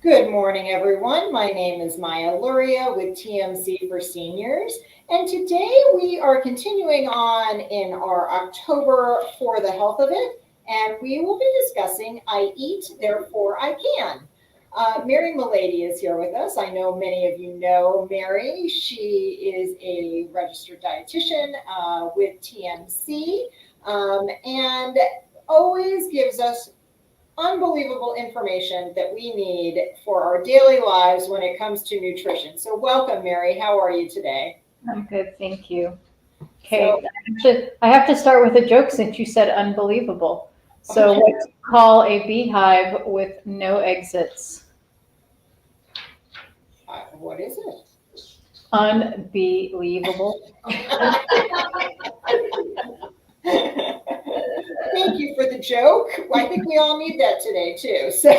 Good morning, everyone. My name is Maya Luria with TMC for Seniors, and today we are continuing on in our October for the Health of It, and we will be discussing I Eat, Therefore I Can. Mary Mellady is here with us. I know many of you know Mary. She is a registered dietitian with TMC and always gives us unbelievable information that we need for our daily lives when it comes to nutrition. So, welcome, Mary. How are you today? I'm good, thank you. So, Okay, I have to start with a joke since you said unbelievable. So okay, what do you call a beehive with no exits? what is it? Unbelievable. Thank you for the joke. I think we all need that today, too. So,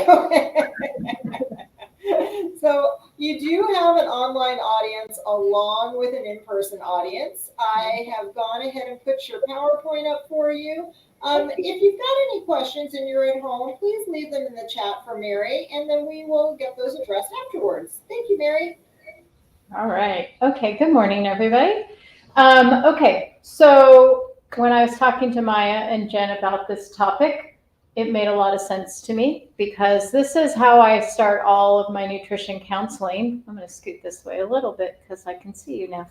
so you do have an online audience along with an in-person audience. I have gone ahead and put your PowerPoint up for you. If you've got any questions and you're at home, please leave them in the chat for Mary, and then we will get those addressed afterwards. Thank you, Mary. All right. Okay, good morning, everybody. Okay, so when I was talking to Maya and Jen about this topic, it made a lot of sense to me because this is how I start all of my nutrition counseling. I'm going to scoot this way a little bit because I can see you now.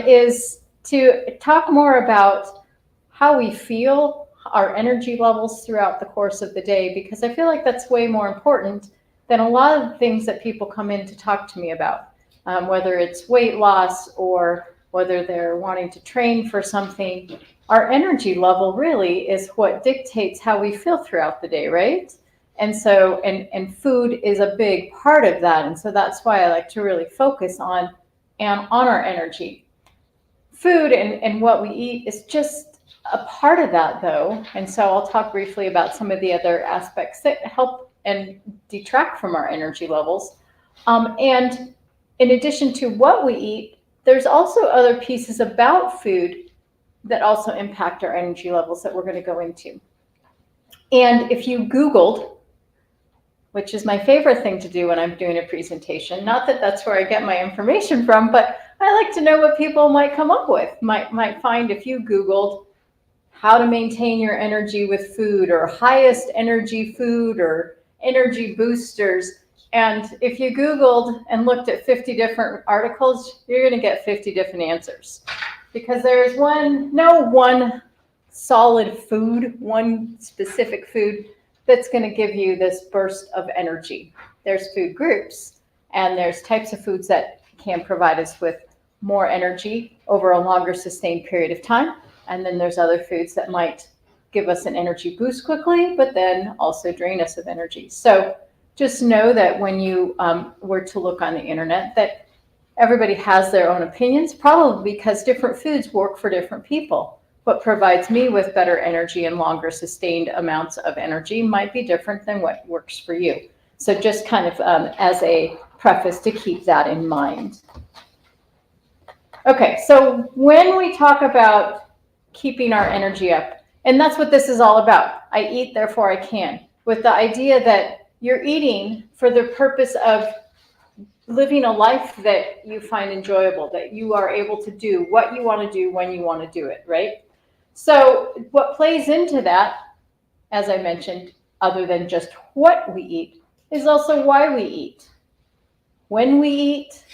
Is to talk more about how we feel, our energy levels throughout the course of the day, because I feel like that's way more important than a lot of the things that people come in to talk to me about, whether it's weight loss or whether they're wanting to train for something. Our energy level really is what dictates how we feel throughout the day, right? And so, and food is a big part of that. And so that's why I like to really focus on our energy. Food and what we eat is just a part of that, though. And so I'll talk briefly about some of the other aspects that help and detract from our energy levels. And in addition to what we eat, there's also other pieces about food that also impact our energy levels that we're going to go into. And if you Googled, which is my favorite thing to do when I'm doing a presentation, not that that's where I get my information from, but I like to know what people might come up with, might find if you Googled how to maintain your energy with food or highest energy food or energy boosters. And if you Googled and looked at 50 different articles, you're going to get 50 different answers because there's no one solid food, one specific food that's going to give you this burst of energy. There's food groups and there's types of foods that can provide us with more energy over a longer sustained period of time. And then there's other foods that might give us an energy boost quickly, but then also drain us of energy. So just know that when you were to look on the internet, that everybody has their own opinions, probably because different foods work for different people. What provides me with better energy and longer sustained amounts of energy might be different than what works for you. So just kind of as a preface to keep that in mind. Okay, so when we talk about keeping our energy up, and that's what this is all about. I eat, therefore I can, with the idea that you're eating for the purpose of living a life that you find enjoyable, that you are able to do what you want to do when you want to do it, right? So what plays into that, as I mentioned, other than just what we eat, is also why we eat, when we eat,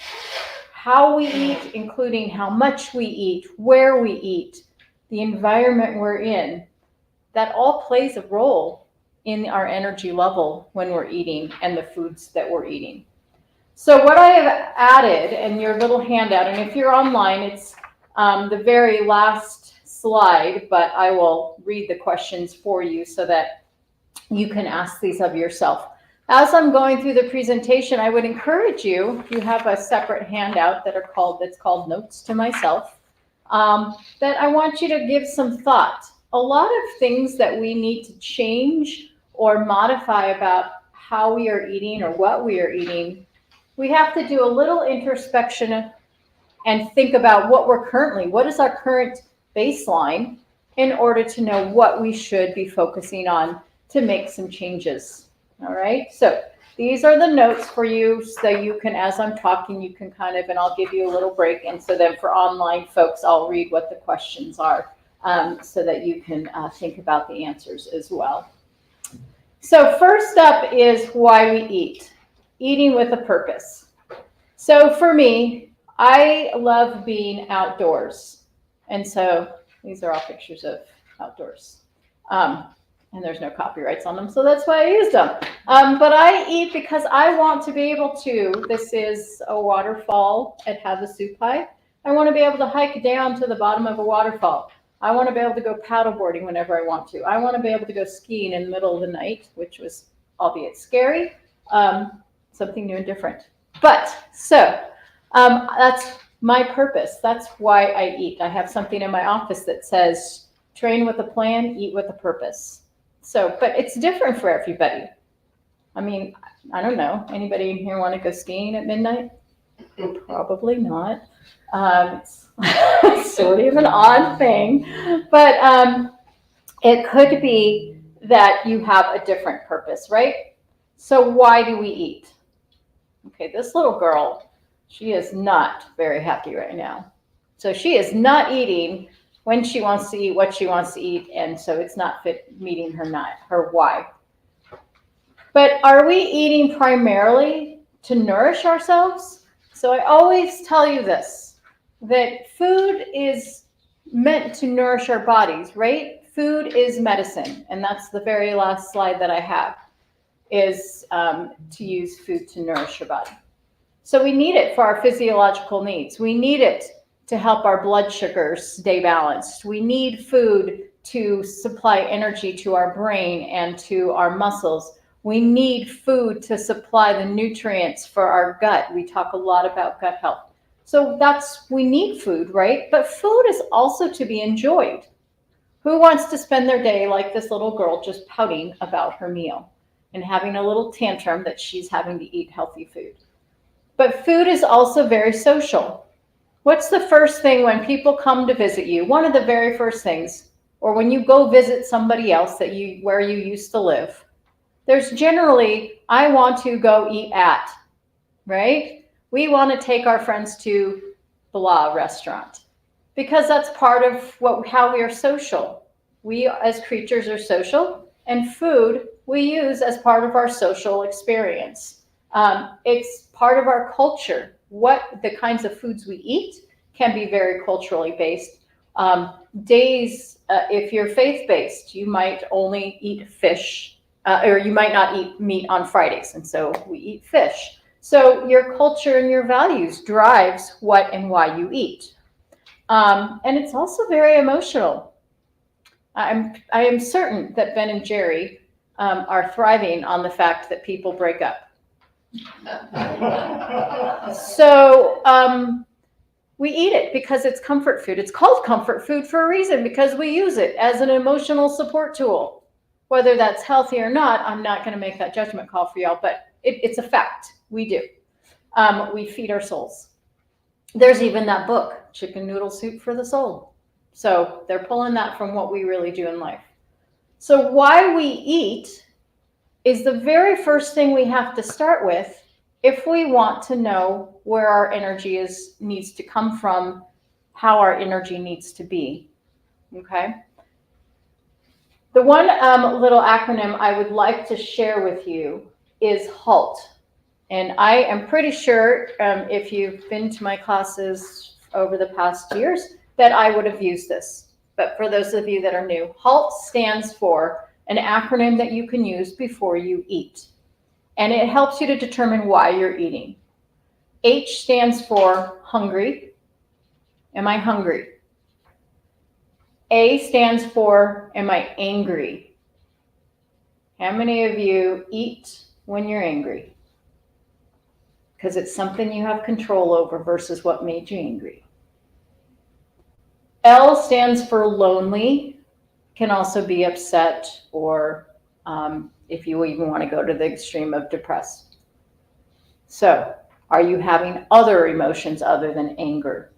how we eat, including how much we eat, where we eat, the environment we're in. That all plays a role in our energy level when we're eating and the foods that we're eating. So what I have added in your little handout, and if you're online, it's the very last slide, but I will read the questions for you so that you can ask these of yourself. As I'm going through the presentation, I would encourage you, you have a separate handout that's called Notes to Myself, that I want you to give some thought. A lot of things that we need to change or modify about how we are eating or what we are eating, we have to do a little introspection and think about what is our current baseline in order to know what we should be focusing on to make some changes. All right, so these are the notes for you so you can, as I'm talking, you can kind of, and I'll give you a little break. And so then for online folks, I'll read what the questions are so that you can think about the answers as well. So first up is why we eat. Eating with a purpose. So for me, I love being outdoors. And so these are all pictures of outdoors. And there's no copyrights on them, so that's why I used them. But I eat because I want to be able to, this is a waterfall at Havasu. I want to be able to hike down to the bottom of a waterfall. I want to be able to go paddleboarding whenever I want to. I want to be able to go skiing in the middle of the night, which was, albeit scary, something new and different. But so that's my purpose. That's why I eat. I have something in my office that says, train with a plan, eat with a purpose. So, but it's different for everybody. I mean, I don't know. Anybody in here want to go skiing at midnight? Probably not. It's sort of an odd thing, but it could be that you have a different purpose, right? So why do we eat? Okay, this little girl, she is not very happy right now. So she is not eating when she wants to eat, what she wants to eat, and so it's not meeting her why. But are we eating primarily to nourish ourselves? So I always tell you this, that food is meant to nourish our bodies, right? Food is medicine, and that's the very last slide that I have, is to use food to nourish your body. So we need it for our physiological needs. We need it to help our blood sugars stay balanced. We need food to supply energy to our brain and to our muscles. We need food to supply the nutrients for our gut. We talk a lot about gut health. So we need food, right? But food is also to be enjoyed. Who wants to spend their day like this little girl just pouting about her meal and having a little tantrum that she's having to eat healthy food? But food is also very social. What's the first thing when people come to visit you? One of the very first things, or when you go visit somebody else where you used to live, there's generally, I want to go eat at, right? We want to take our friends to blah restaurant because that's part of how we are social. We as creatures are social, and food we use as part of our social experience. It's part of our culture. What the kinds of foods we eat can be very culturally based. If you're faith-based, you might only eat fish, or you might not eat meat on Fridays, and so we eat fish. So your culture and your values drives what and why you eat. And it's also very emotional. I am certain that Ben and Jerry are thriving on the fact that people break up. So we eat it because it's comfort food. It's called comfort food for a reason, because we use it as an emotional support tool. Whether that's healthy or not, I'm not going to make that judgment call for y'all, but it's a fact. We do. We feed our souls. There's even that book, Chicken Noodle Soup for the Soul. So they're pulling that from what we really do in life. So why we eat is the very first thing we have to start with if we want to know where our energy needs to come from, how our energy needs to be. Okay? The one little acronym I would like to share with you is HALT. And I am pretty sure if you've been to my classes over the past years that I would have used this. But for those of you that are new, HALT stands for an acronym that you can use before you eat. And it helps you to determine why you're eating. H stands for hungry. Am I hungry? A stands for, am I angry? How many of you eat when you're angry? Because it's something you have control over versus what made you angry. L stands for lonely, can also be upset, or if you even want to go to the extreme of depressed. So, are you having other emotions other than anger?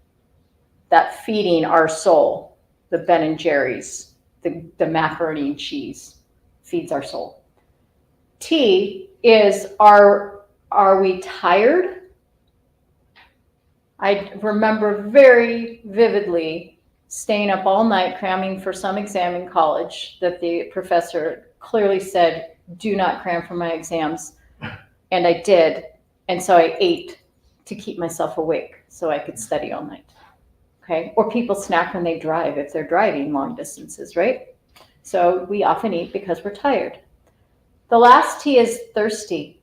That feeding our soul, the Ben and Jerry's, the macaroni and cheese feeds our soul. T is, are we tired? I remember very vividly staying up all night cramming for some exam in college that the professor clearly said, do not cram for my exams. And I did. And so I ate to keep myself awake so I could study all night. Okay. Or people snack when they drive if they're driving long distances, right? So we often eat because we're tired. The last T is thirsty.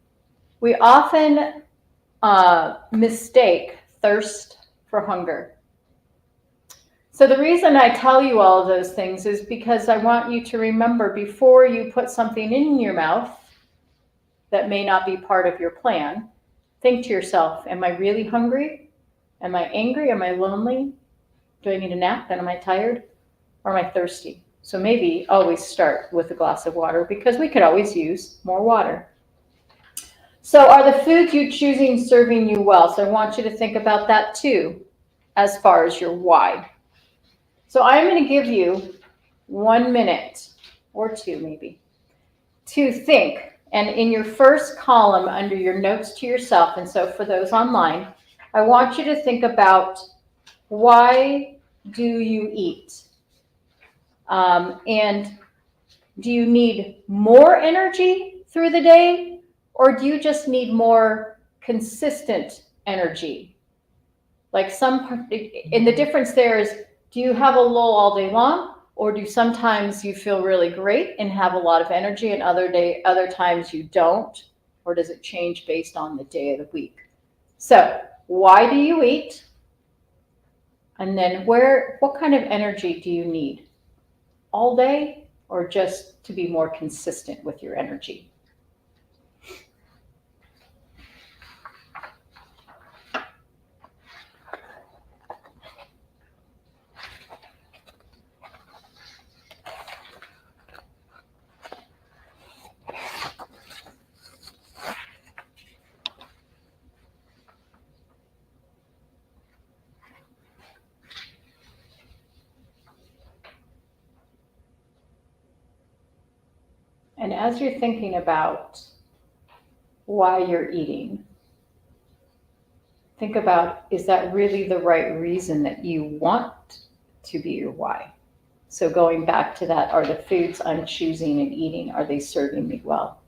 We often mistake thirst for hunger. So the reason I tell you all of those things is because I want you to remember, before you put something in your mouth that may not be part of your plan, think to yourself, am I really hungry? Am I angry? Am I lonely? Do I need a nap? And am I tired? Or am I thirsty? So maybe always start with a glass of water, because we could always use more water. So are the foods you're choosing serving you well? So I want you to think about that too, as far as your why. So I'm going to give you 1 minute or two maybe to think. And in your first column under your notes to yourself, and so for those online, I want you to think about, why do you eat? And do you need more energy through the day, or do you just need more consistent energy? Like and the difference there is, do you have a lull all day long, or do sometimes you feel really great and have a lot of energy, and other times you don't? Or does it change based on the day of the week? So why do you eat? And then what kind of energy do you need? All day, or just to be more consistent with your energy? And as you're thinking about why you're eating, think about, is that really the right reason that you want to be your why? So going back to that, are the foods I'm choosing and eating, are they serving me well?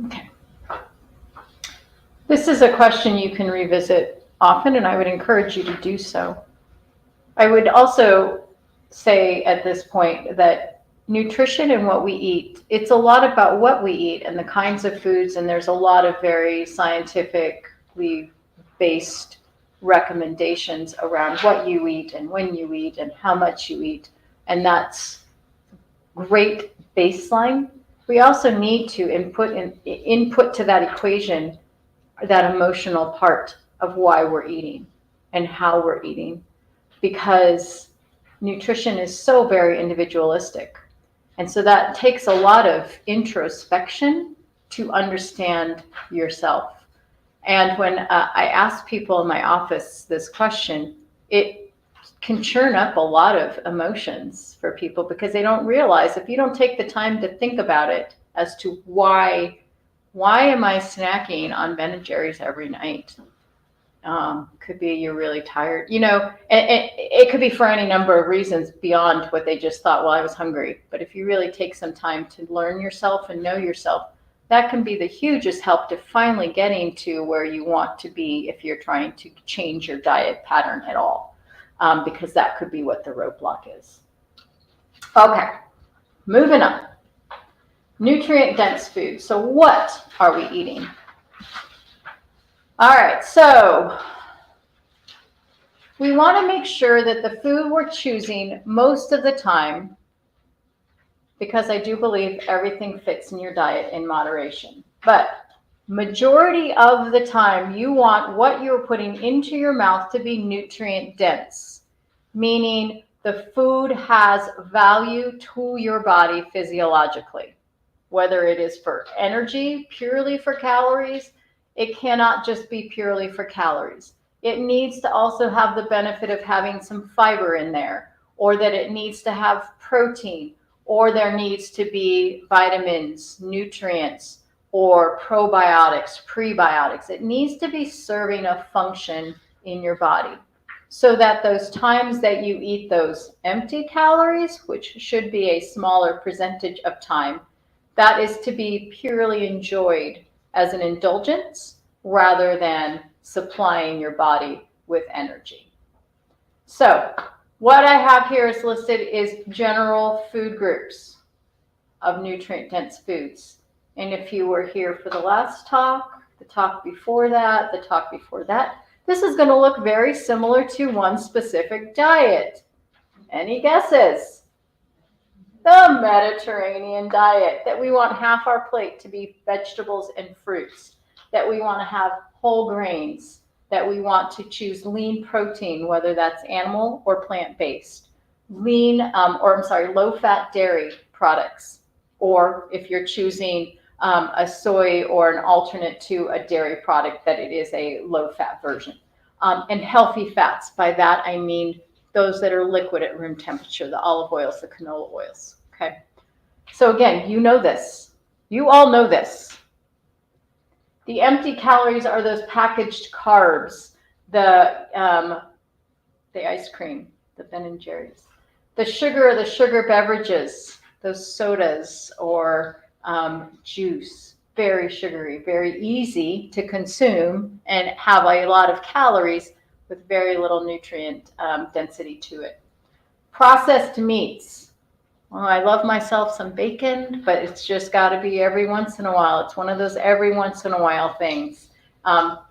Okay. This is a question you can revisit often, and I would encourage you to do so. I would also say at this point that nutrition and what we eat, it's a lot about what we eat and the kinds of foods, and there's a lot of very scientifically based recommendations around what you eat and when you eat and how much you eat, and that's great baseline. We also need to input to that equation that emotional part of why we're eating and how we're eating, because nutrition is so very individualistic. And so that takes a lot of introspection to understand yourself. And when I ask people in my office this question, it can churn up a lot of emotions for people, because they don't realize, if you don't take the time to think about it as to why am I snacking on Ben and Jerry's every night? Could be you're really tired, and it could be for any number of reasons beyond what they just thought, well, I was hungry. But if you really take some time to learn yourself and know yourself, that can be the hugest help to finally getting to where you want to be if you're trying to change your diet pattern at all, because that could be what the roadblock is. Okay, moving on. Nutrient-dense food. So what are we eating? All right, so we want to make sure that the food we're choosing most of the time, because I do believe everything fits in your diet in moderation, but majority of the time you want what you're putting into your mouth to be nutrient dense, meaning the food has value to your body physiologically, whether it is for energy, purely for calories. It cannot just be purely for calories. It needs to also have the benefit of having some fiber in there, or that it needs to have protein, or there needs to be vitamins, nutrients, or probiotics, prebiotics. It needs to be serving a function in your body, so that those times that you eat those empty calories, which should be a smaller percentage of time, that is to be purely enjoyed as an indulgence rather than supplying your body with energy. So what I have here is listed is general food groups of nutrient-dense foods. And if you were here for the last talk, the talk before that, the talk before that, this is going to look very similar to one specific diet. Any guesses? The Mediterranean diet, that we want half our plate to be vegetables and fruits, that we want to have whole grains, that we want to choose lean protein, whether that's animal or plant-based, low-fat dairy products, or if you're choosing a soy or an alternate to a dairy product, that it is a low-fat version. And healthy fats, by that I mean those that are liquid at room temperature, the olive oils, the canola oils, okay? So again, you know this. You all know this. The empty calories are those packaged carbs, the ice cream, the Ben & Jerry's, the sugar beverages, those sodas or juice, very sugary, very easy to consume and have a lot of calories with very little nutrient density to it. Processed meats. Well, I love myself some bacon, but it's just got to be every once in a while. It's one of those every once in a while things.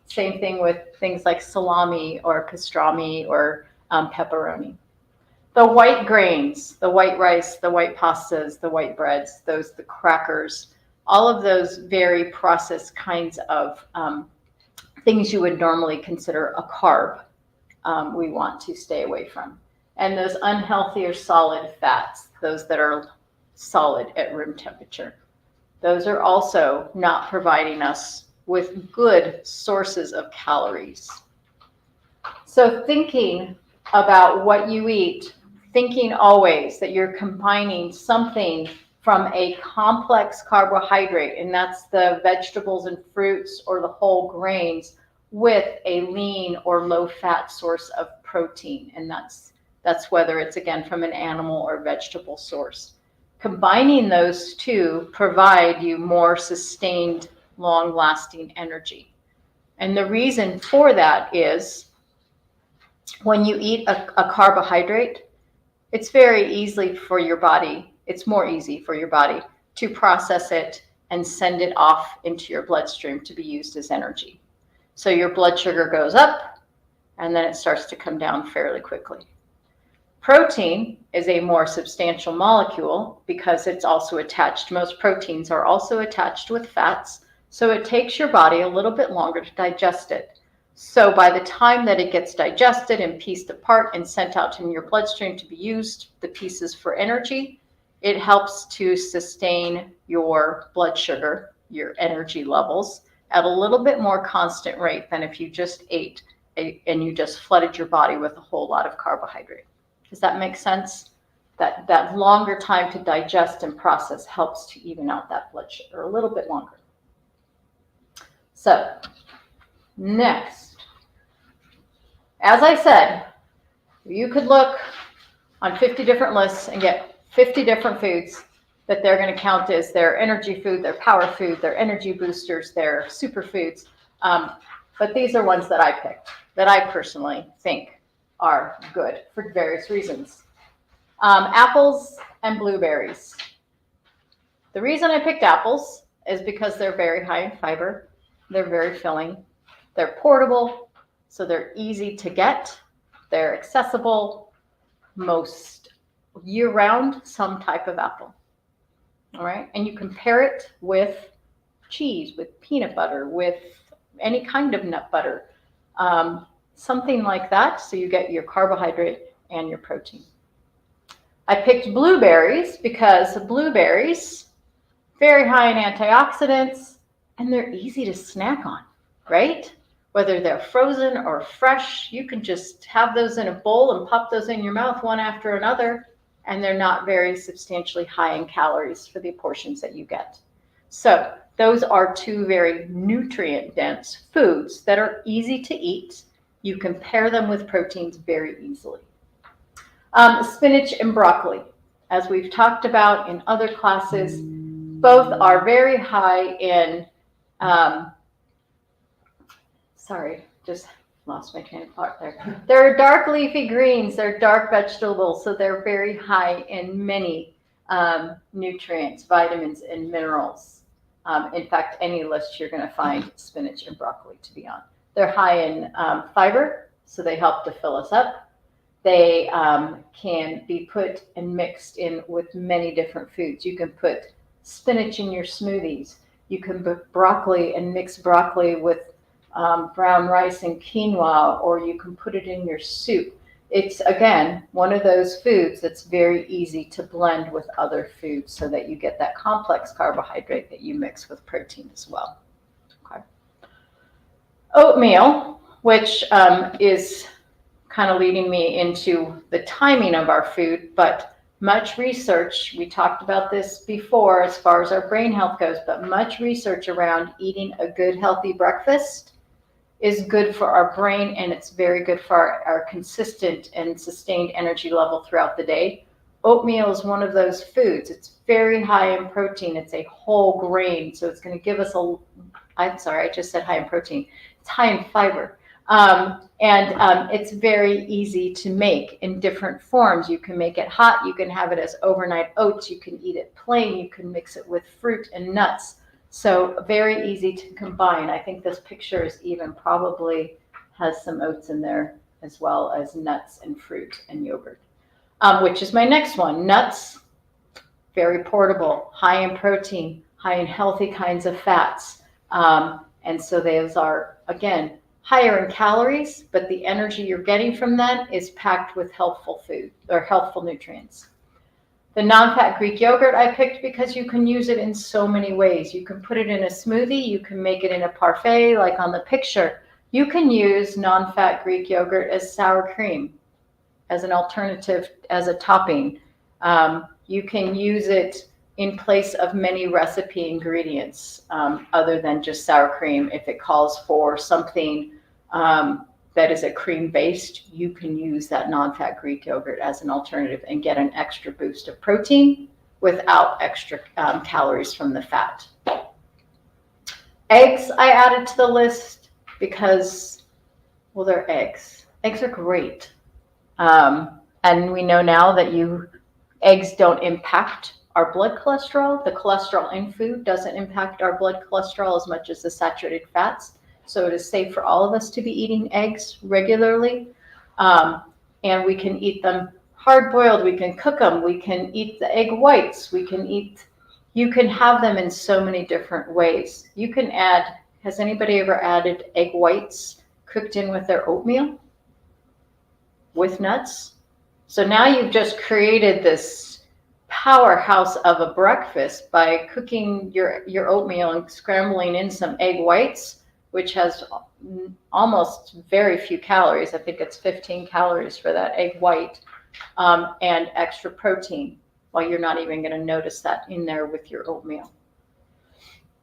Same thing with things like salami or pastrami or pepperoni. The white grains, the white rice, the white pastas, the white breads, the crackers, all of those very processed kinds of things you would normally consider a carb, we want to stay away from. And those unhealthy or solid fats, those that are solid at room temperature, those are also not providing us with good sources of calories. So thinking about what you eat, thinking always that you're combining something from a complex carbohydrate, and that's the vegetables and fruits or the whole grains, with a lean or low-fat source of protein, and that's whether it's, again, from an animal or vegetable source. Combining those two provide you more sustained, long-lasting energy. And the reason for that is when you eat a carbohydrate, it's very easily for your body, it's more easy for your body to process it and send it off into your bloodstream to be used as energy. So your blood sugar goes up and then it starts to come down fairly quickly. Protein is a more substantial molecule because it's also attached. Most proteins are also attached with fats, so it takes your body a little bit longer to digest it. So by the time that it gets digested and pieced apart and sent out in your bloodstream to be used, the pieces for energy, it helps to sustain your blood sugar, your energy levels, at a little bit more constant rate than if you just ate and you just flooded your body with a whole lot of carbohydrate. Does that make sense? That longer time to digest and process helps to even out that blood sugar a little bit longer. So next, as I said, you could look on 50 different lists and get 50 different foods that they're going to count as their energy food, their power food, their energy boosters, their superfoods. But these are ones that I picked that I personally think are good for various reasons. Apples and blueberries. The reason I picked apples is because they're very high in fiber. They're very filling. They're portable, so they're easy to get. They're accessible most year-round, some type of apple. All right, and you can pair it with cheese, with peanut butter, with any kind of nut butter, something like that, so you get your carbohydrate and your protein. I picked blueberries because blueberries, very high in antioxidants, and they're easy to snack on, right? Whether they're frozen or fresh, you can just have those in a bowl and pop those in your mouth one after another, and they're not very substantially high in calories for the portions that you get. So those are two very nutrient-dense foods that are easy to eat. You can pair them with proteins very easily. Spinach and broccoli, as we've talked about in other classes, both are very high in, sorry, just lost my train of thought there. They're dark leafy greens, they're dark vegetables, so they're very high in many nutrients, vitamins, and minerals. In fact, any list you're going to find spinach and broccoli to be on. They're high in fiber, so they help to fill us up. They can be put and mixed in with many different foods. You can put spinach in your smoothies. You can put broccoli and mix broccoli with brown rice and quinoa, or you can put it in your soup. It's, again, one of those foods that's very easy to blend with other foods so that you get that complex carbohydrate that you mix with protein as well. Okay. Oatmeal, which is kind of leading me into the timing of our food, but much research, we talked about this before as far as our brain health goes, but much research around eating a good healthy breakfast is good for our brain, and it's very good for our consistent and sustained energy level throughout the day. Oatmeal is one of those foods. It's very high in protein. It's a whole grain, so it's going to give us I'm sorry, I just said high in protein. It's high in fiber. It's very easy to make in different forms. You can make it hot. You can have it as overnight oats. You can eat it plain. You can mix it with fruit and nuts. So very easy to combine. I think this picture is even probably has some oats in there as well as nuts and fruit and yogurt, which is my next one. Nuts, very portable, high in protein, high in healthy kinds of fats. And so those are, again, higher in calories, but the energy you're getting from that is packed with healthful food or healthful nutrients. The non-fat Greek yogurt I picked because you can use it in so many ways. You can put it in a smoothie. You can make it in a parfait like on the picture. You can use non-fat Greek yogurt as sour cream, as an alternative, as a topping. You can use it in place of many recipe ingredients other than just sour cream. If it calls for something that is a cream-based, you can use that non-fat Greek yogurt as an alternative and get an extra boost of protein without extra calories from the fat. Eggs I added to the list because, well, they're eggs. Eggs are great. And we know now that eggs don't impact our blood cholesterol. The cholesterol in food doesn't impact our blood cholesterol as much as the saturated fats. So it is safe for all of us to be eating eggs regularly. And we can eat them hard-boiled. We can cook them. We can eat the egg whites. You can have them in so many different ways. You can add, has anybody ever added egg whites cooked in with their oatmeal with nuts? So now you've just created this powerhouse of a breakfast by cooking your oatmeal and scrambling in some egg whites, which has almost very few calories. I think it's 15 calories for that egg white, and extra protein. Well, you're not even going to notice that in there with your oatmeal.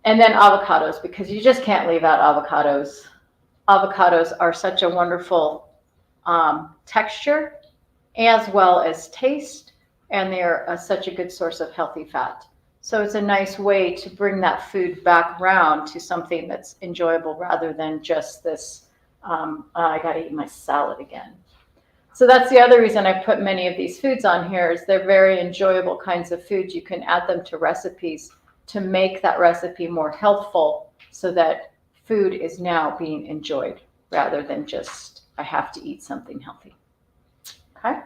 And then avocados, because you just can't leave out avocados. Avocados are such a wonderful texture as well as taste, and they're such a good source of healthy fat. So it's a nice way to bring that food back around to something that's enjoyable rather than just this, I got to eat my salad again. So that's the other reason I put many of these foods on here is they're very enjoyable kinds of foods. You can add them to recipes to make that recipe more healthful so that food is now being enjoyed rather than just, I have to eat something healthy. Okay.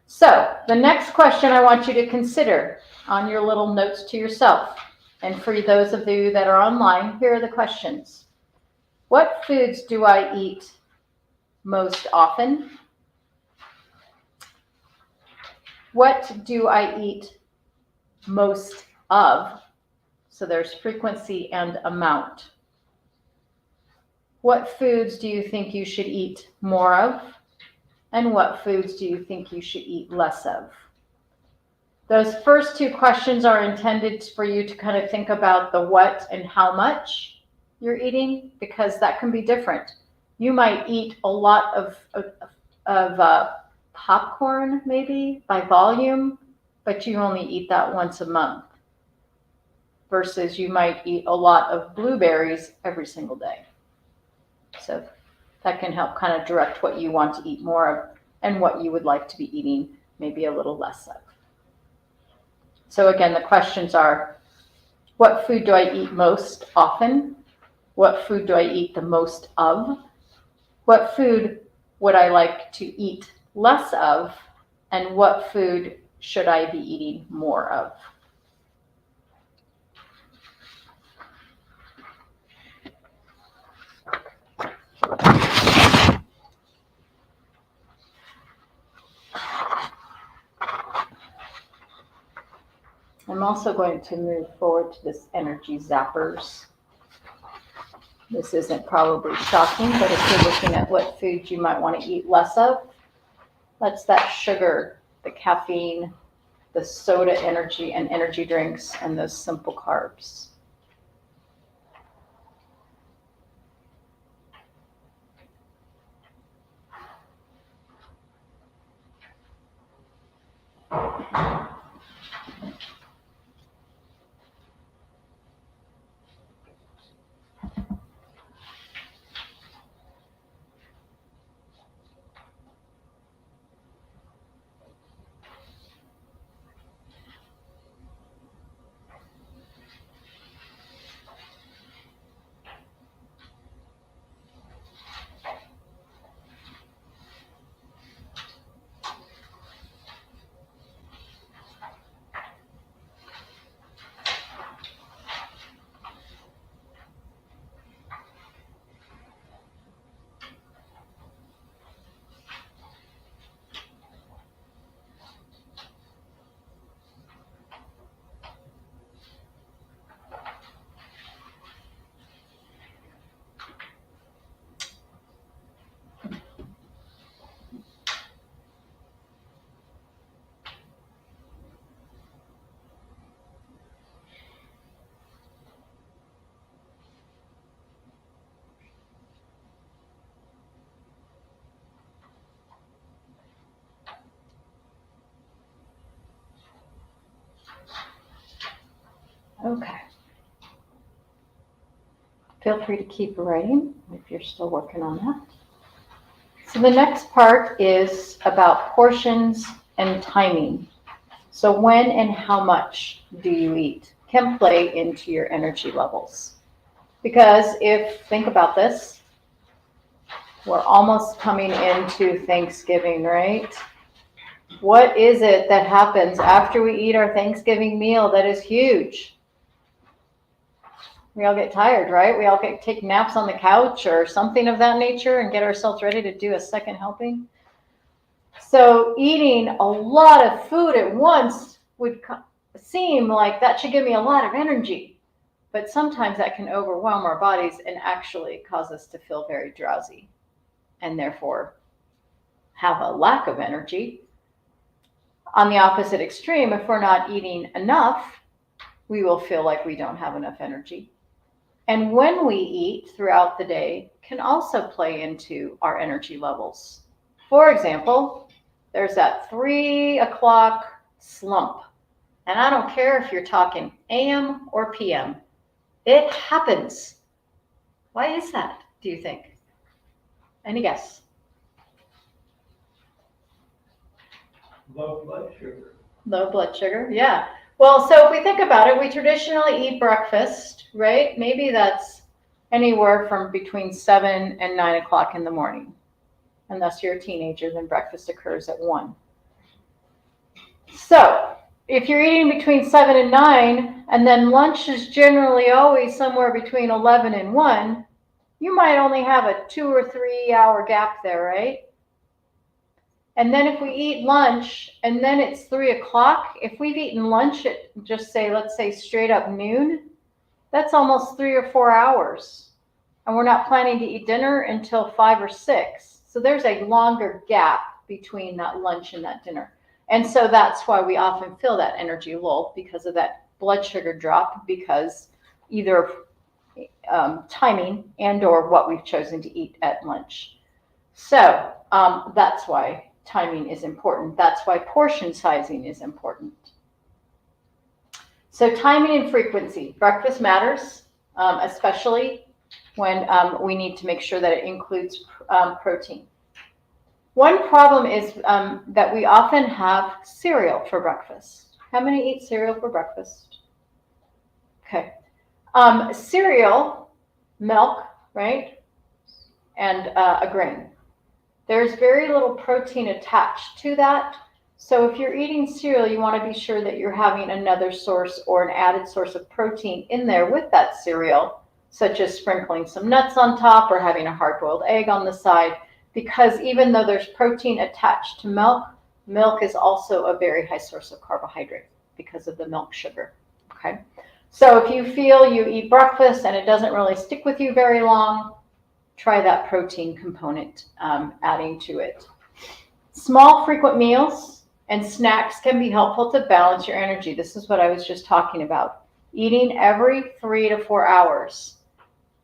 So the next question I want you to consider on your little notes to yourself, and for those of you that are online, here are the questions. What foods do I eat most often? What do I eat most of? So there's frequency and amount. What foods do you think you should eat more of? And what foods do you think you should eat less of? Those first two questions are intended for you to kind of think about the what and how much you're eating, because that can be different. You might eat a lot of popcorn maybe by volume, but you only eat that once a month, versus you might eat a lot of blueberries every single day. So that can help kind of direct what you want to eat more of and what you would like to be eating maybe a little less of. So again, the questions are, what food do I eat most often? What food do I eat the most of? What food would I like to eat less of? And what food should I be eating more of? I'm also going to move forward to this energy zappers. This isn't probably shocking, but if you're looking at what foods you might want to eat less of, that's that sugar, the caffeine, the soda energy and energy drinks, and those simple carbs. Okay. Feel free to keep writing if you're still working on that. So the next part is about portions and timing. So when and how much do you eat can play into your energy levels. Because think about this, we're almost coming into Thanksgiving, right? What is it that happens after we eat our Thanksgiving meal that is huge? We all get tired, right? We all take naps on the couch or something of that nature and get ourselves ready to do a second helping. So eating a lot of food at once would seem like that should give me a lot of energy. But sometimes that can overwhelm our bodies and actually cause us to feel very drowsy and therefore have a lack of energy. On the opposite extreme, if we're not eating enough, we will feel like we don't have enough energy. And when we eat throughout the day can also play into our energy levels. For example, there's that 3 o'clock slump. And I don't care if you're talking AM or PM. It happens. Why is that, do you think? Any guess? Low blood sugar. Low blood sugar, yeah. Well, so if we think about it, we traditionally eat breakfast, right? Maybe that's anywhere from between 7 and 9 o'clock in the morning. Unless you're a teenager, then breakfast occurs at 1. So if you're eating between 7 and 9, and then lunch is generally always somewhere between 11 and 1, you might only have a 2 or 3 hour gap there, right? And then if we eat lunch and then it's 3 o'clock, if we've eaten lunch at just say, let's say straight up noon, that's almost 3 or 4 hours. And we're not planning to eat dinner until 5 or 6. So there's a longer gap between that lunch and that dinner. And so that's why we often feel that energy lull, because of that blood sugar drop, because either timing and or what we've chosen to eat at lunch. So that's why timing is important. That's why portion sizing is important. So timing and frequency. Breakfast matters, especially when we need to make sure that it includes protein. One problem is that we often have cereal for breakfast. How many eat cereal for breakfast? Okay. Cereal, milk, right? And a grain. There's very little protein attached to that. So if you're eating cereal, you want to be sure that you're having another source or an added source of protein in there with that cereal, such as sprinkling some nuts on top or having a hard-boiled egg on the side, because even though there's protein attached to milk, milk is also a very high source of carbohydrate because of the milk sugar, okay? So if you feel you eat breakfast and it doesn't really stick with you very long, try that protein component adding to it. Small, frequent meals and snacks can be helpful to balance your energy. This is what I was just talking about. Eating every 3 to 4 hours.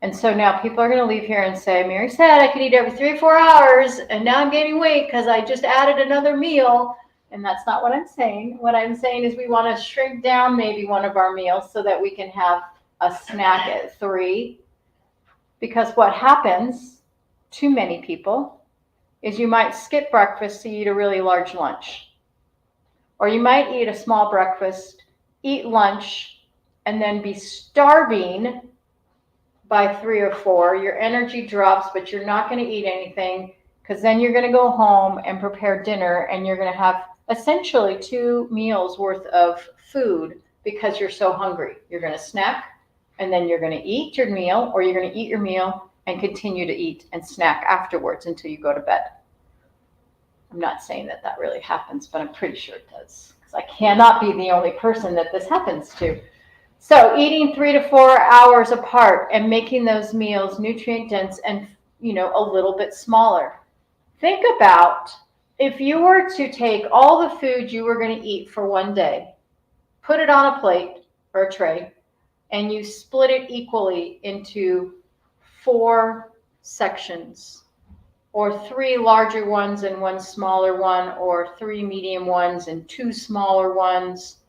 And so now people are going to leave here and say, Mary said I could eat every 3 or 4 hours, and now I'm gaining weight because I just added another meal. And that's not what I'm saying. What I'm saying is we want to shrink down maybe one of our meals so that we can have a snack at 3. Because what happens to many people is you might skip breakfast to eat a really large lunch. Or you might eat a small breakfast, eat lunch, and then be starving by 3 or 4. Your energy drops, but you're not going to eat anything, because then you're going to go home and prepare dinner, and you're going to have essentially 2 meals worth of food because you're so hungry. You're going to snack, and then you're going to eat your meal, or you're going to eat your meal and continue to eat and snack afterwards until you go to bed. I'm not saying that that really happens, but I'm pretty sure it does, because I cannot be the only person that this happens to. So eating 3 to 4 hours apart and making those meals nutrient dense and, a little bit smaller. Think about if you were to take all the food you were going to eat for one day, put it on a plate or a tray, and you split it equally into 4 sections, or 3 larger ones and 1 smaller one, or 3 medium ones and 2 smaller ones.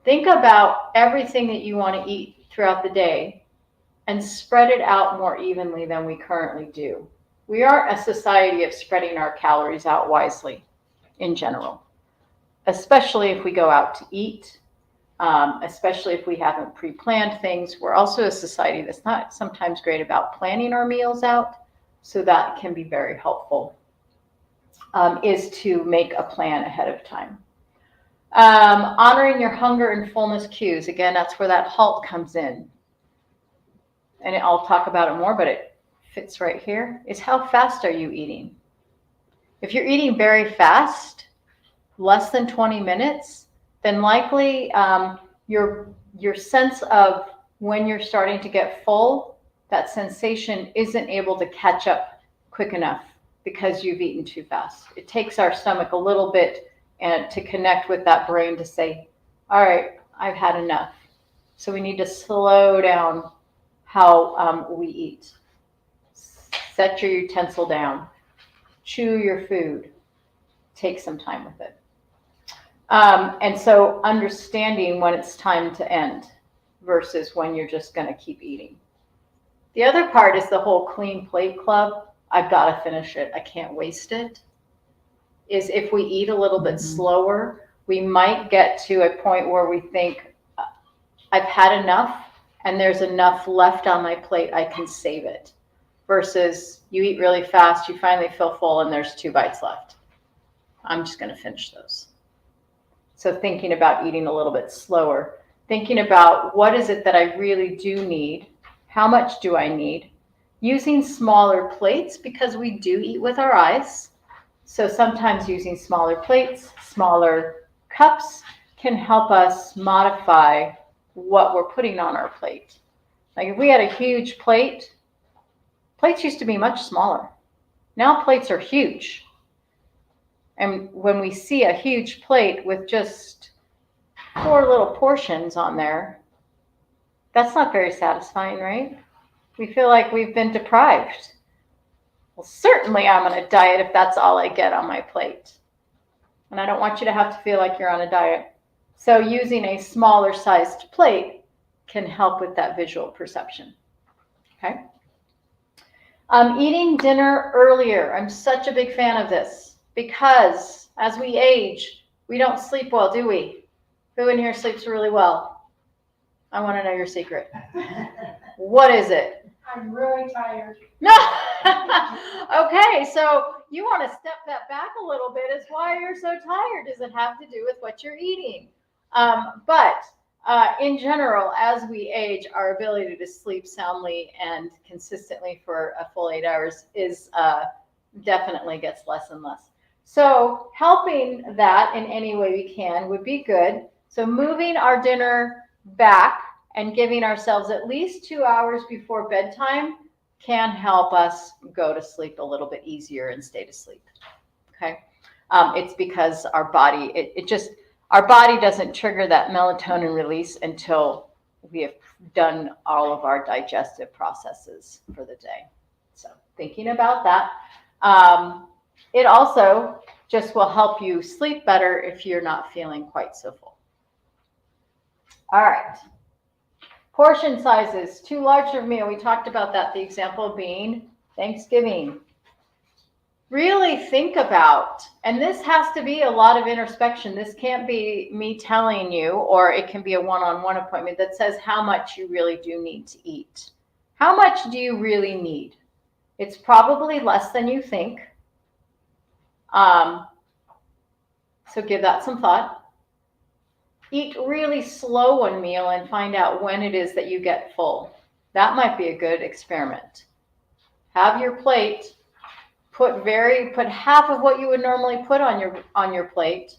Think about everything that you want to eat throughout the day and spread it out more evenly than we currently do. We are a society of spreading our calories out wisely in general, especially if we go out to eat, especially if we haven't pre-planned things. We're also a society that's not sometimes great about planning our meals out, so that can be very helpful, is to make a plan ahead of time. Honoring your hunger and fullness cues. Again, that's where that HALT comes in. And I'll talk about it more, but it fits right here. Is how fast are you eating? If you're eating very fast, less than 20 minutes, then likely your sense of when you're starting to get full, that sensation isn't able to catch up quick enough because you've eaten too fast. It takes our stomach a little bit and to connect with that brain to say, all right, I've had enough. So we need to slow down how we eat. Set your utensil down. Chew your food. Take some time with it. And so understanding when it's time to end versus when you're just going to keep eating. The other part is the whole clean plate club. I've got to finish it. I can't waste it. Is if we eat a little bit slower, we might get to a point where we think, I've had enough and there's enough left on my plate, I can save it. Versus you eat really fast, you finally feel full and there's 2 bites left. I'm just going to finish those. So thinking about eating a little bit slower, thinking about what is it that I really do need? How much do I need? Using smaller plates because we do eat with our eyes. So sometimes using smaller plates, smaller cups can help us modify what we're putting on our plate. Like if we had a huge plate, plates used to be much smaller. Now plates are huge. And when we see a huge plate with just 4 little portions on there, that's not very satisfying, right? We feel like we've been deprived. Well, certainly I'm on a diet if that's all I get on my plate. And I don't want you to have to feel like you're on a diet. So using a smaller sized plate can help with that visual perception. Okay. Eating dinner earlier. I'm such a big fan of this because as we age, we don't sleep well, do we? Who in here sleeps really well? I want to know your secret. What is it? I'm really tired. No. Okay, so you want to step that back a little bit. Is why you're so tired. Does it have to do with what you're eating? But in general, as we age, our ability to sleep soundly and consistently for a full 8 hours is definitely gets less and less. So helping that in any way we can would be good. So moving our dinner back and giving ourselves at least 2 hours before bedtime can help us go to sleep a little bit easier and stay to sleep. Okay, it's because our body, our body doesn't trigger that melatonin release until we have done all of our digestive processes for the day. So thinking about that. It also just will help you sleep better if you're not feeling quite so full. All right. Portion sizes, too large for meal. We talked about that, the example being Thanksgiving. Really think about, and this has to be a lot of introspection. This can't be me telling you, or it can be a one-on-one appointment that says how much you really do need to eat. How much do you really need? It's probably less than you think. So give that some thought. Eat really slow one meal and find out when it is that you get full. That might be a good experiment. Have your plate, put half of what you would normally put on your plate,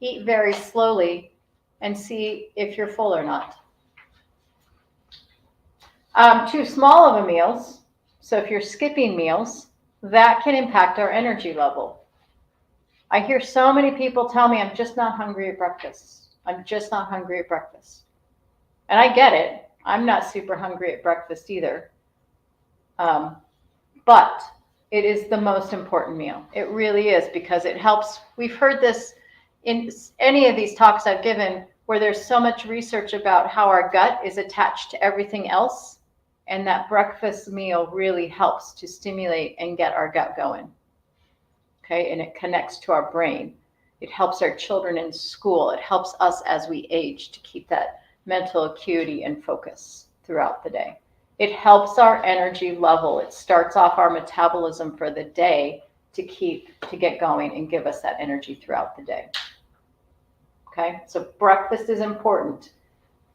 eat very slowly, and see if you're full or not. Too small of a meals, so if you're skipping meals, that can impact our energy level. I hear so many people tell me, I'm just not hungry at breakfast. I'm just not hungry at breakfast. And I get it. I'm not super hungry at breakfast either. But it is the most important meal. It really is, because it helps. We've heard this in any of these talks I've given where there's so much research about how our gut is attached to everything else. And that breakfast meal really helps to stimulate and get our gut going. Okay, and it connects to our brain. It helps our children in school. It helps us as we age to keep that mental acuity and focus throughout the day. It helps our energy level. It starts off our metabolism for the day to get going and give us that energy throughout the day. Okay, so breakfast is important.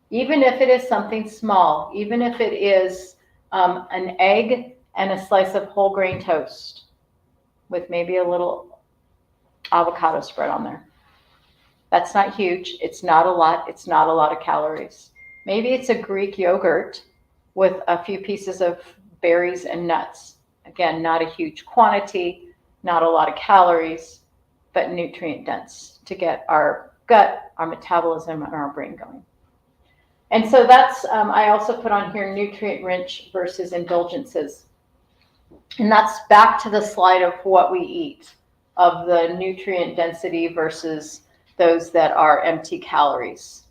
Even if it is something small, even if it is an egg and a slice of whole grain toast with maybe a little avocado spread on there. That's not huge. It's not a lot. It's not a lot of calories. Maybe it's a Greek yogurt with a few pieces of berries and nuts. Again, not a huge quantity, not a lot of calories, but nutrient dense to get our gut, our metabolism, and our brain going. And so that's, I also put on here nutrient rich versus indulgences. And that's back to the slide of what we eat, of the nutrient density versus those that are empty calories.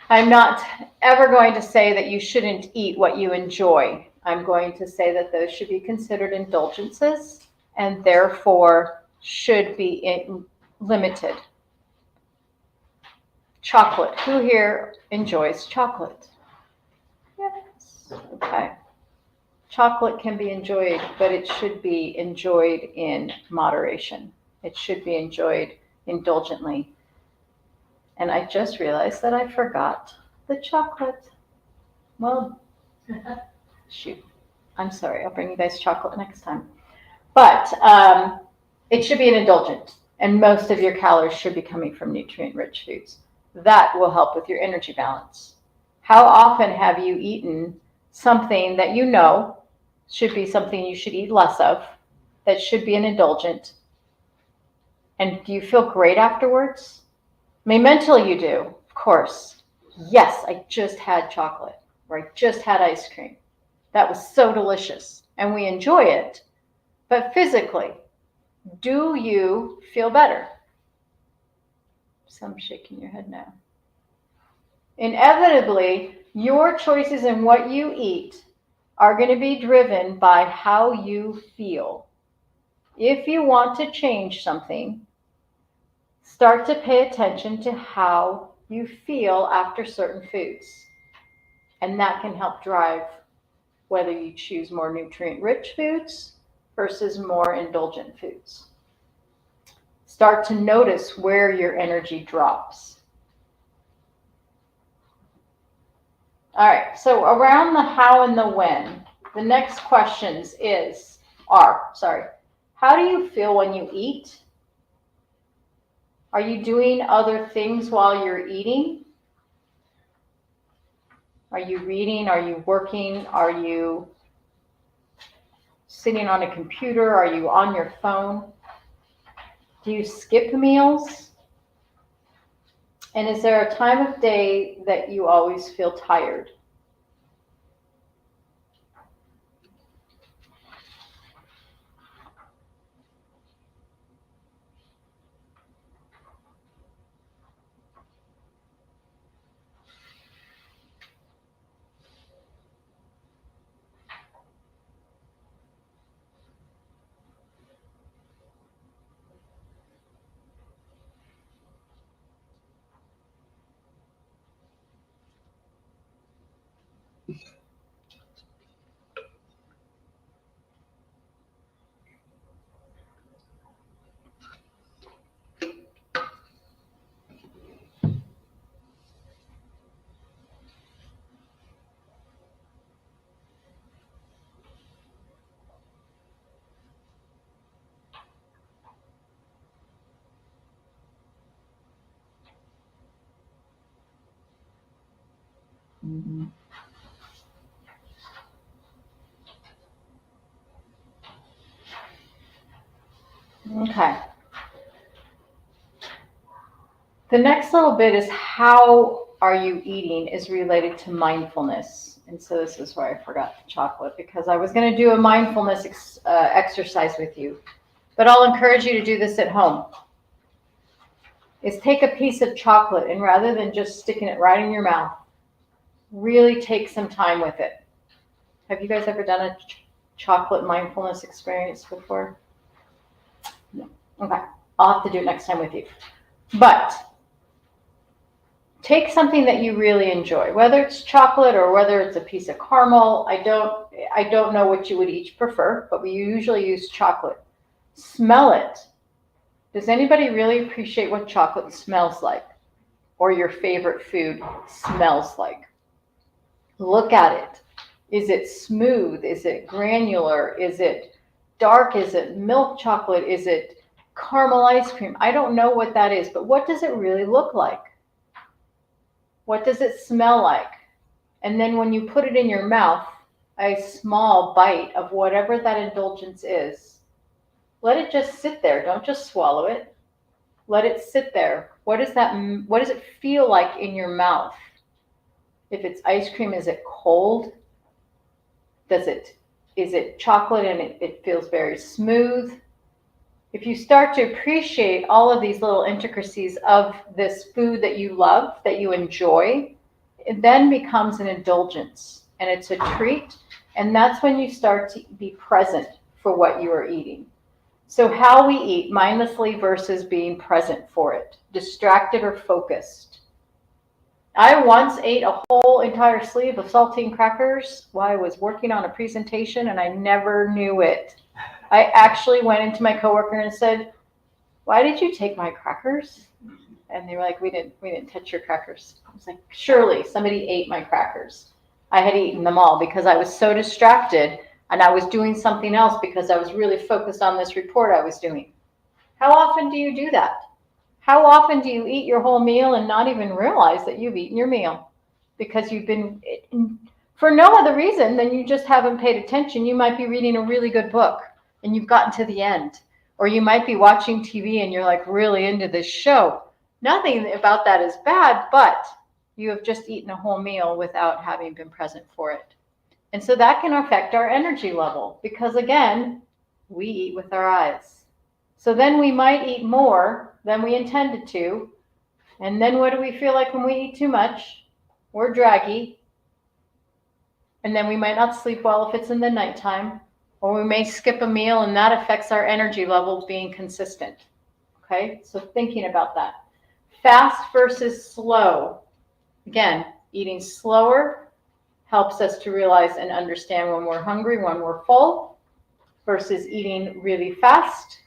I'm not ever going to say that you shouldn't eat what you enjoy. I'm going to say that those should be considered indulgences and therefore should be limited. Chocolate. Who here enjoys chocolate? Yes. Okay. Chocolate can be enjoyed, but it should be enjoyed in moderation. It should be enjoyed indulgently. And I just realized that I forgot the chocolate. Well, shoot. I'm sorry. I'll bring you guys chocolate next time. But it should be an indulgent, and most of your calories should be coming from nutrient-rich foods. That will help with your energy balance. How often have you eaten something that you know should be something you should eat less of, that should be an indulgent, and do you feel great afterwards? I mean, mentally you do, of course. Yes, I just had chocolate, or I just had ice cream. That was so delicious, and we enjoy it. But physically, do you feel better? Some shaking your head now. Inevitably, your choices in what you eat are going to be driven by how you feel. If you want to change something, start to pay attention to how you feel after certain foods. And that can help drive whether you choose more nutrient-rich foods versus more indulgent foods. Start to notice where your energy drops. All right, so around the how and the when, the next questions are, how do you feel when you eat? Are you doing other things while you're eating? Are you reading? Are you working? Are you sitting on a computer? Are you on your phone? Do you skip meals? And is there a time of day that you always feel tired? Okay. The next little bit is how are you eating is related to mindfulness. And so this is where I forgot the chocolate because I was going to do a mindfulness exercise with you. But I'll encourage you to do this at home. Is take a piece of chocolate and rather than just sticking it right in your mouth, really take some time with it. Have you guys ever done a chocolate mindfulness experience before? No. Okay. I'll have to do it next time with you. But take something that you really enjoy, whether it's chocolate or whether it's a piece of caramel. I don't know what you would each prefer, but we usually use chocolate. Smell it. Does anybody really appreciate what chocolate smells like or your favorite food smells like? Look at it. Is it smooth? Is it granular? Is it dark? Is it milk chocolate? Is it caramel ice cream? I don't know what that is, but what does it really look like? What does it smell like? And then when you put it in your mouth, a small bite of whatever that indulgence is, let it just sit there. Don't just swallow it. Let it sit there. What does it feel like in your mouth? If it's ice cream, is it cold? Is it chocolate and it feels very smooth? if you start to appreciate all of these little intricacies of this food that you love, that you enjoy, it then becomes an indulgence and it's a treat. And that's when you start to be present for what you are eating. So how we eat mindlessly versus being present for it, distracted or focused. I once ate a whole entire sleeve of saltine crackers while I was working on a presentation and I never knew it. I actually went into my coworker and said, "Why did you take my crackers?" And they were like, we didn't touch your crackers. I was like, surely somebody ate my crackers. I had eaten them all because I was so distracted and I was doing something else because I was really focused on this report I was doing. How often do you do that? How often do you eat your whole meal and not even realize that you've eaten your meal? Because you've been, for no other reason than you just haven't paid attention. You might be reading a really good book and you've gotten to the end. Or you might be watching TV and you're like really into this show. Nothing about that is bad, but you have just eaten a whole meal without having been present for it. And so that can affect our energy level because, again, we eat with our eyes. So then we might eat more than we intended to. And then what do we feel like when we eat too much? We're draggy. And then we might not sleep well if it's in the nighttime. Or we may skip a meal and that affects our energy level being consistent. Okay, so thinking about that. Fast versus slow. Again, eating slower helps us to realize and understand when we're hungry, when we're full, versus eating really fast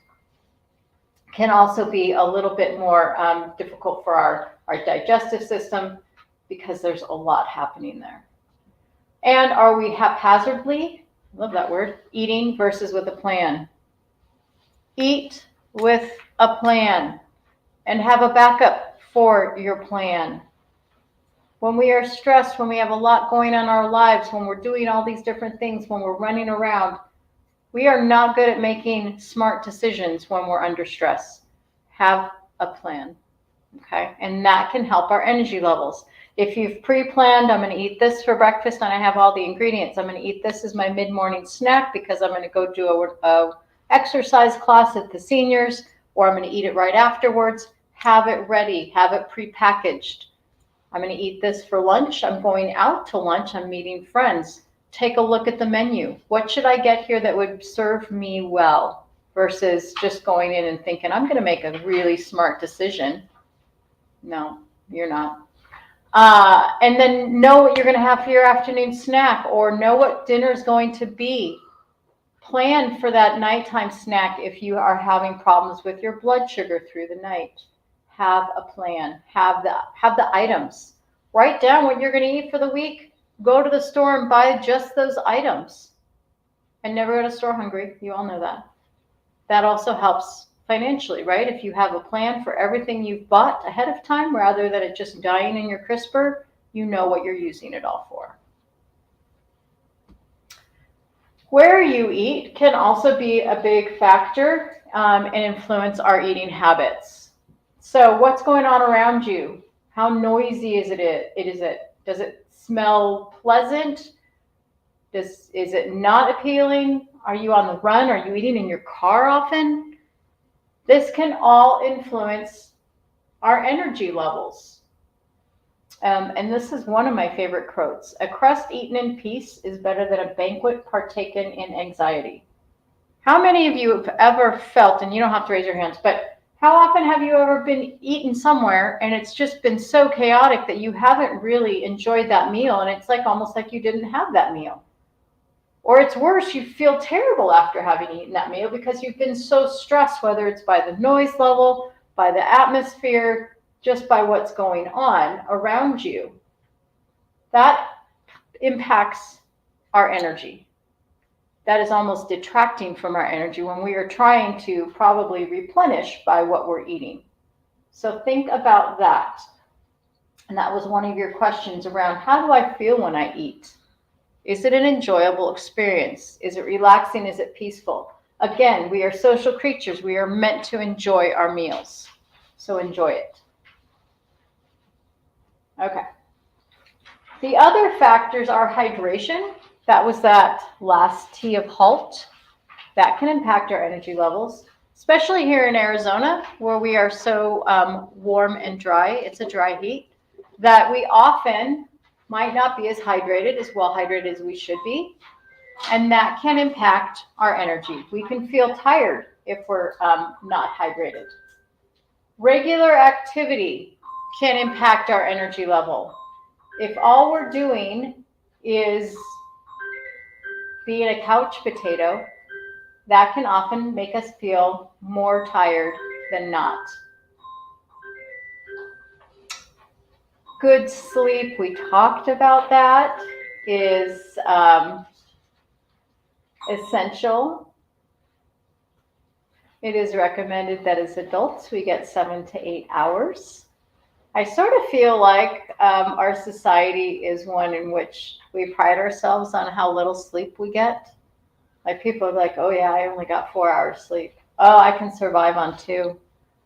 can also be a little bit more difficult for our digestive system because there's a lot happening there. And are we haphazardly, love that word, eating versus with a plan? Eat with a plan and have a backup for your plan. When we are stressed, when we have a lot going on in our lives, when we're doing all these different things, when we're running around, we are not good at making smart decisions when we're under stress. Have a plan, okay? And that can help our energy levels. If you've pre-planned, I'm going to eat this for breakfast and I have all the ingredients. I'm going to eat this as my mid-morning snack because I'm going to go do a exercise class at the seniors, or I'm going to eat it right afterwards. Have it ready. Have it pre-packaged. I'm going to eat this for lunch. I'm going out to lunch. I'm meeting friends. Take a look at the menu. What should I get here that would serve me well versus just going in and thinking, I'm going to make a really smart decision. No, you're not. And then know what you're going to have for your afternoon snack or know what dinner is going to be. Plan for that nighttime snack if you are having problems with your blood sugar through the night. Have a plan. Have the items. Write down what you're going to eat for the week. Go to the store and buy just those items. And never go to the store hungry. You all know that. That also helps financially, right? If you have a plan for everything you've bought ahead of time, rather than it just dying in your crisper, you know what you're using it all for. Where you eat can also be a big factor and influence our eating habits. So what's going on around you? How noisy is it? Does it smell pleasant? Is it not appealing? Are you on the run? Are you eating in your car often? This can all influence our energy levels. And this is one of my favorite quotes. A crust eaten in peace is better than a banquet partaken in anxiety. How many of you have ever felt, and you don't have to raise your hands, but how often have you ever been eaten somewhere and it's just been so chaotic that you haven't really enjoyed that meal and it's like almost like you didn't have that meal? Or it's worse, you feel terrible after having eaten that meal because you've been so stressed, whether it's by the noise level, by the atmosphere, just by what's going on around you. That impacts our energy. That is almost detracting from our energy when we are trying to probably replenish by what we're eating. So think about that. And that was one of your questions around, how do I feel when I eat? Is it an enjoyable experience? Is it relaxing? Is it peaceful? Again, we are social creatures. We are meant to enjoy our meals. So enjoy it. Okay. The other factors are hydration. That was that last T of HALT. That can impact our energy levels. especially here in Arizona, where we are so warm and dry. It's a dry heat that we often might not be as hydrated, as well hydrated as we should be. And that can impact our energy. We can feel tired if we're not hydrated. Regular activity can impact our energy level. If all we're doing is being a couch potato, that can often make us feel more tired than not. Good sleep, we talked about that, is essential. It is recommended that as adults we get 7 to 8 hours. I sort of feel like our society is one in which we pride ourselves on how little sleep we get. Like people are like, oh yeah, I only got 4 hours sleep. Oh, I can survive on 2.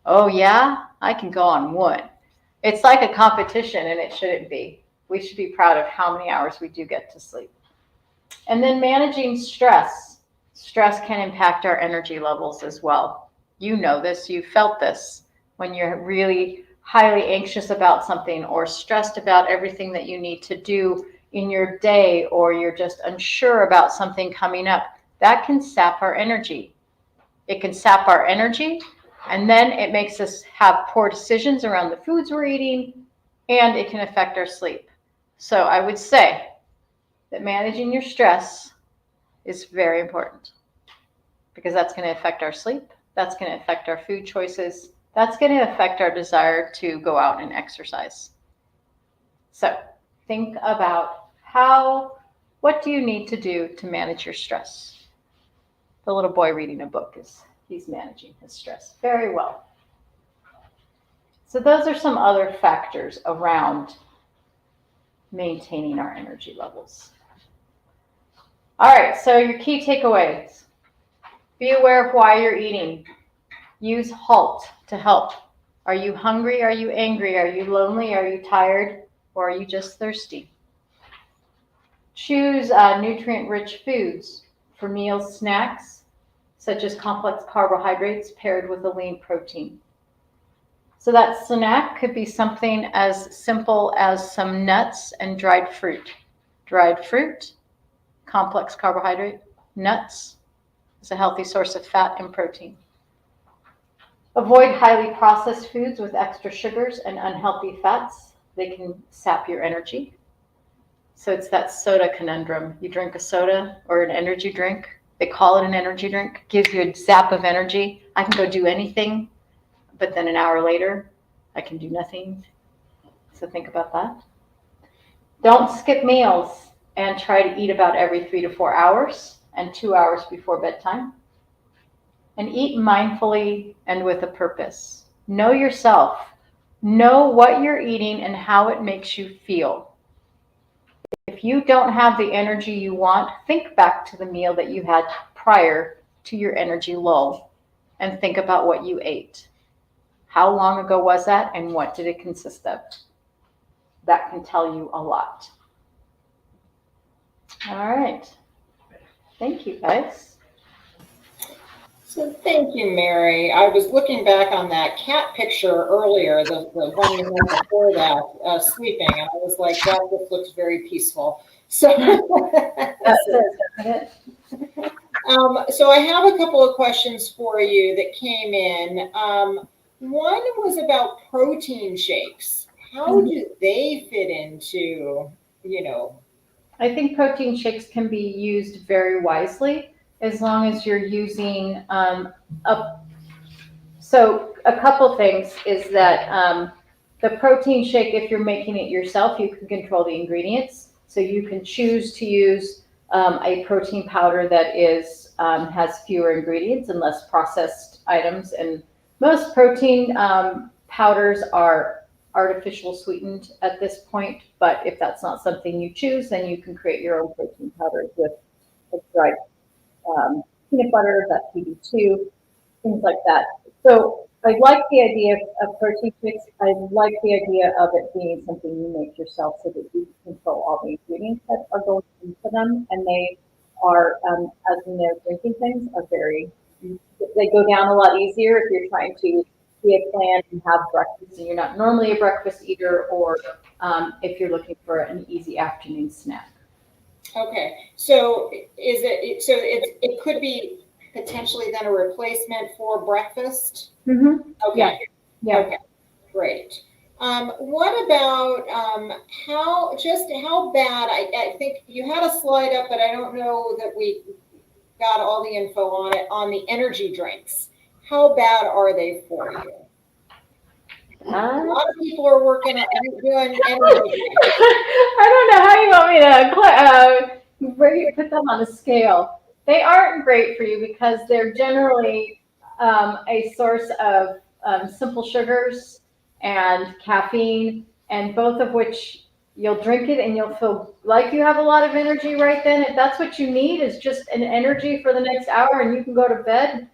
Oh yeah, I can go on 1. It's like a competition, and it shouldn't be. We should be proud of how many hours we do get to sleep. And then managing stress. Stress can impact our energy levels as well. You know this, you've felt this when you're really highly anxious about something or stressed about everything that you need to do in your day, or you're just unsure about something coming up. That can sap our energy. It can sap our energy, and then it makes us have poor decisions around the foods we're eating, and it can affect our sleep. So I would say that managing your stress is very important, because that's going to affect our sleep, that's going to affect our food choices, that's going to affect our desire to go out and exercise. So think about what do you need to do to manage your stress? The little boy reading a book he's managing his stress very well. So those are some other factors around maintaining our energy levels. All right, so your key takeaways. Be aware of why you're eating. Use HALT to help. Are you hungry? Are you angry? Are you lonely? Are you tired? Or are you just thirsty? Choose nutrient-rich foods for meals, snacks, such as complex carbohydrates paired with a lean protein. So that snack could be something as simple as some nuts and dried fruit. Dried fruit, complex carbohydrate, nuts is a healthy source of fat and protein. Avoid highly processed foods with extra sugars and unhealthy fats. They can sap your energy. So it's that soda conundrum. You drink a soda or an energy drink. They call it an energy drink. Gives you a zap of energy. I can go do anything, but then an hour later, I can do nothing. So think about that. Don't skip meals, and try to eat about every 3 to 4 hours and 2 hours before bedtime. And eat mindfully and with a purpose. Know yourself. Know what you're eating and how it makes you feel. If you don't have the energy you want, think back to the meal that you had prior to your energy lull and think about what you ate. How long ago was that, and what did it consist of? That can tell you a lot. All right. Thank you, guys. So thank you, Mary. I was looking back on that cat picture earlier, the one you had before that, sleeping, and I was like, that just looks very peaceful. So, so I have a couple of questions for you that came in. One was about protein shakes. How do they fit into, I think protein shakes can be used very wisely as long as you're using so a couple things is that the protein shake, if you're making it yourself, you can control the ingredients. So you can choose to use a protein powder that has fewer ingredients and less processed items. And most protein powders are artificial sweetened at this point, but if that's not something you choose, then you can create your own protein powders with dried peanut butter, that PB2, things like that. So I like the idea of protein shakes. I like the idea of it being something you make yourself so that you can control all the ingredients that are going into them, and they are, as we know, drinking things are very they go down a lot easier if you're trying to be a plan and have breakfast and you're not normally a breakfast eater, or if you're looking for an easy afternoon snack. Okay, so it could be potentially then a replacement for breakfast? Mm-hmm. Okay. Yeah. Okay, great. What about how bad, I think you had a slide up, but I don't know that we got all the info on it, on the energy drinks. How bad are they for you? A lot of people are working on doing energy drinks. I don't know how you want me to put them on a scale. They aren't great for you because they're generally a source of simple sugars and caffeine, and both of which you'll drink it and you'll feel like you have a lot of energy right then. If that's what you need is just an energy for the next hour and you can go to bed,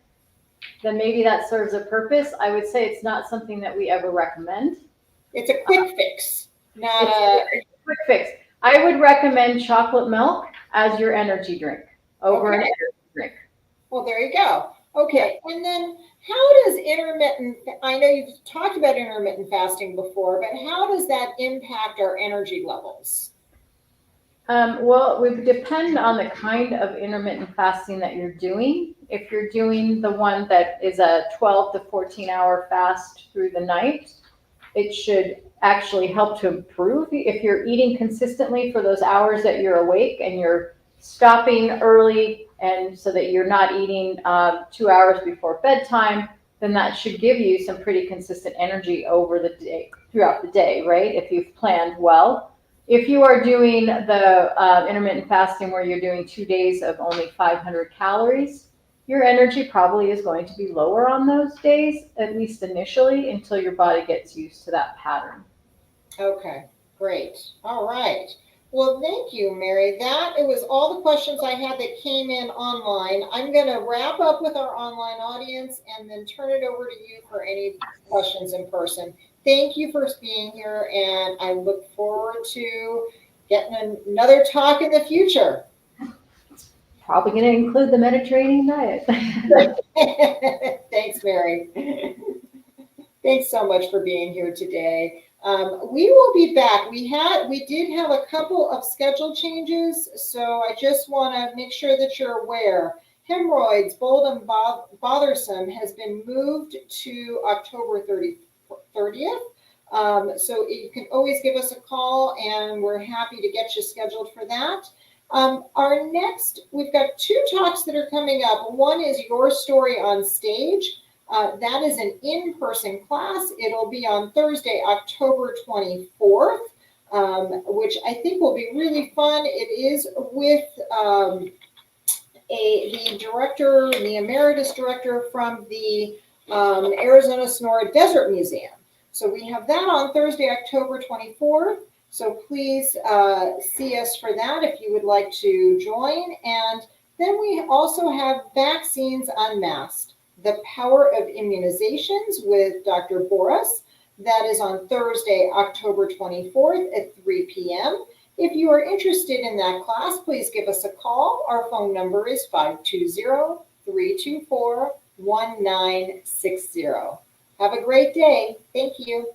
then maybe that serves a purpose. I would say it's not something that we ever recommend. It's a quick fix, not It's a quick fix. I would recommend chocolate milk as your energy drink over an energy drink. well, there you go. Okay, and then how does I know you've talked about intermittent fasting before, but how does that impact our energy levels? Well, it would depend on the kind of intermittent fasting that you're doing. If you're doing the one that is a 12 to 14 hour fast through the night, it should actually help to improve. If you're eating consistently for those hours that you're awake and you're stopping early, and so that you're not eating 2 hours before bedtime, then that should give you some pretty consistent energy over the day, throughout the day, right? If you've planned well. If you are doing the intermittent fasting where you're doing 2 days of only 500 calories, your energy probably is going to be lower on those days, at least initially, until your body gets used to that pattern. Okay, great. All right. Well, thank you, Mary. It was all the questions I had that came in online. I'm going to wrap up with our online audience and then turn it over to you for any questions in person. Thank you for being here, and I look forward to getting another talk in the future. Probably going to include the Mediterranean diet. Thanks, Mary. Thanks so much for being here today. We will be back. We did have a couple of schedule changes, so I just want to make sure that you're aware. Hemorrhoids, bold and bothersome, has been moved to October 30th. So you can always give us a call, and we're happy to get you scheduled for that. We've got 2 talks that are coming up. One is Your Story on Stage. That is an in-person class. It'll be on Thursday, October 24th, which I think will be really fun. It is with the director, the emeritus director from the Arizona Sonora Desert Museum. So we have that on Thursday, October 24th. So please see us for that if you would like to join. And then we also have Vaccines Unmasked, The Power of Immunizations with Dr. Boris. That is on Thursday, October 24th at 3 p.m. If you are interested in that class, please give us a call. Our phone number is 520-324-1960. Have a great day. Thank you.